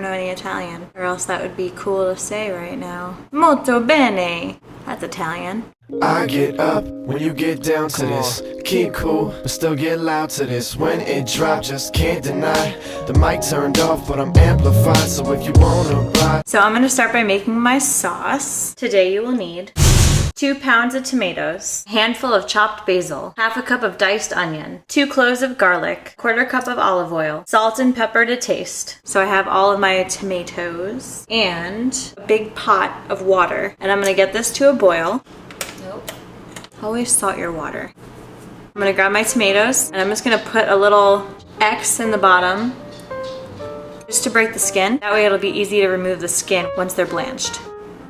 know any Italian, or else that would be cool to say right now. Molto bene. That's Italian. I get up when you get down to this. Keep cool, but still get loud to this. When it drops, just can't deny. The mic turned off, but I'm amplified. So if you wanna ride. So I'm gonna start by making my sauce. Today you will need 2 pounds of tomatoes, a handful of chopped basil, half a cup of diced onion, 2 cloves of garlic, 1/4 cup of olive oil, salt and pepper to taste. So I have all of my tomatoes and a big pot of water. And I'm gonna get this to a boil. Nope. Always salt your water. I'm gonna grab my tomatoes and I'm just gonna put a little X in the bottom just to break the skin. That way it'll be easy to remove the skin once they're blanched.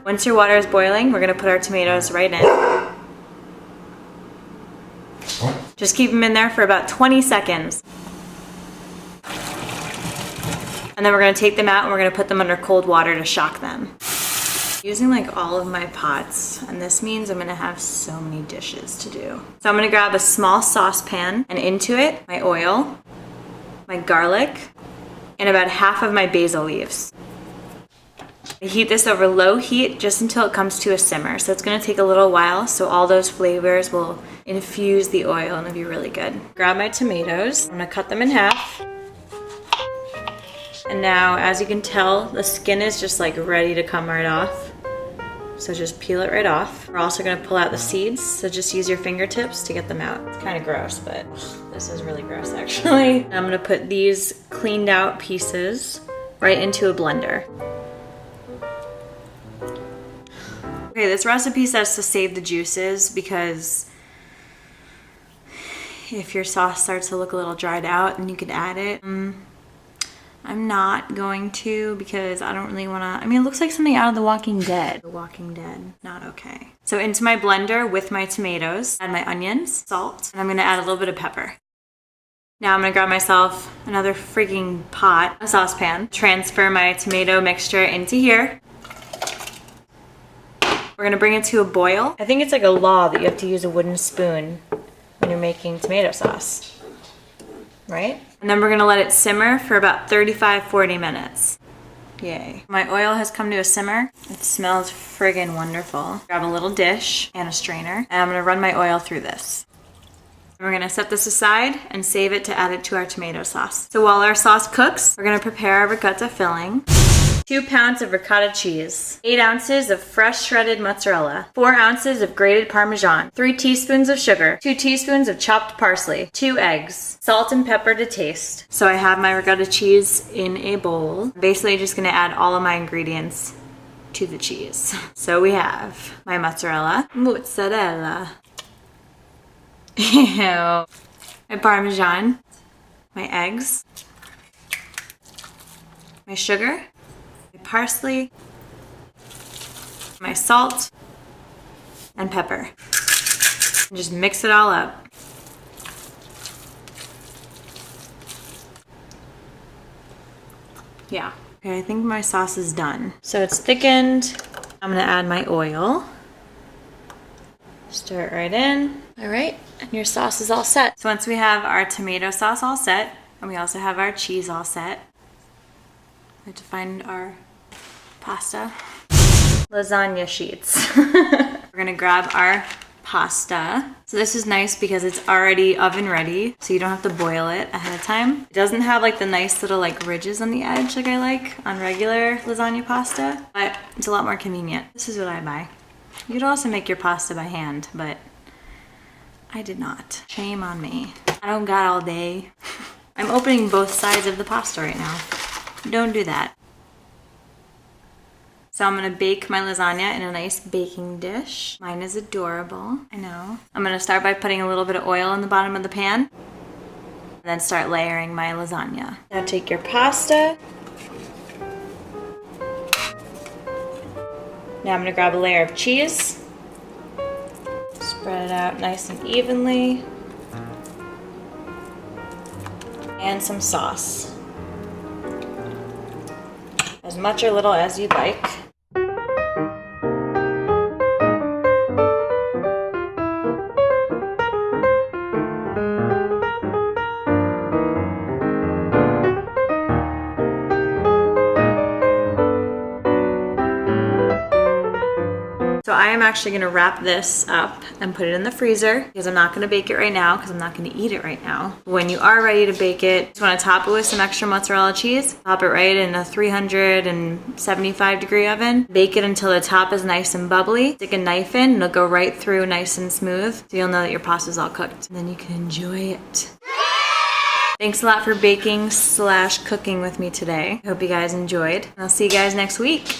Once your water is boiling, we're gonna put our tomatoes right in. Just keep them in there for about 20 seconds. And then we're gonna take them out and we're gonna put them under cold water to shock them. Using like all of my pots, and this means I'm gonna have so many dishes to do. So I'm gonna grab a small saucepan and into it, my oil, my garlic, and about half of my basil leaves. I heat this over low heat just until it comes to a simmer. So it's gonna take a little while, so all those flavors will infuse the oil and it'll be really good. Grab my tomatoes, I'm gonna cut them in half. And now, as you can tell, the skin is just like ready to come right off. So just peel it right off. We're also gonna pull out the seeds, so just use your fingertips to get them out. It's kind of gross, but this is really gross actually. I'm gonna put these cleaned out pieces right into a blender. Okay, this recipe says to save the juices because if your sauce starts to look a little dried out, then you could add it. I'm not going to because I don't really want to. I mean, it looks like something out of The Walking Dead. The Walking Dead, not okay. So into my blender with my tomatoes, add my onions, salt, and I'm going to add a little bit of pepper. Now I'm going to grab myself another freaking pot, a saucepan, transfer my tomato mixture into here. We're gonna bring it to a boil. I think it's like a law that you have to use a wooden spoon when you're making tomato sauce, right? And then we're gonna let it simmer for about 35-40 minutes. Yay. My oil has come to a simmer. It smells friggin' wonderful. Grab a little dish and a strainer, and I'm gonna run my oil through this. We're gonna set this aside and save it to add it to our tomato sauce. So while our sauce cooks, we're gonna prepare our ricotta filling. 2 pounds of ricotta cheese, 8 ounces of fresh shredded mozzarella, 4 ounces of grated parmesan, 3 teaspoons of sugar, 2 teaspoons of chopped parsley, 2 eggs, salt and pepper to taste. So I have my ricotta cheese in a bowl. I'm basically just gonna add all of my ingredients to the cheese. So we have my mozzarella, ew, my parmesan, my eggs, my sugar, parsley, my salt, and pepper. And just mix it all up. Yeah. Okay, I think my sauce is done. So it's thickened. I'm gonna add my oil. Stir it right in. All right, and your sauce is all set. So once we have our tomato sauce all set, and we also have our cheese all set, we have to find our pasta. Lasagna sheets. We're gonna grab our pasta. So this is nice because it's already oven ready, so you don't have to boil it ahead of time. It doesn't have like the nice little like ridges on the edge like I like on regular lasagna pasta, but it's a lot more convenient. This is what I buy. You could also make your pasta by hand, but I did not. Shame on me. I don't got all day. I'm opening both sides of the pasta right now. Don't do that. So I'm gonna bake my lasagna in a nice baking dish. Mine is adorable, I know. I'm gonna start by putting a little bit of oil in the bottom of the pan, and then start layering my lasagna. Now take your pasta. Now I'm gonna grab a layer of cheese. Spread it out nice and evenly. And some sauce. As much or little as you'd like. So I am actually gonna wrap this up and put it in the freezer because I'm not gonna bake it right now because I'm not gonna eat it right now. When you are ready to bake it, just wanna top it with some extra mozzarella cheese. Pop it right in a 375 degree oven. Bake it until the top is nice and bubbly. Stick a knife in, and it'll go right through nice and smooth. So you'll know that your pasta's all cooked. And then you can enjoy it. Thanks a lot for baking / cooking with me today. I hope you guys enjoyed. And I'll see you guys next week.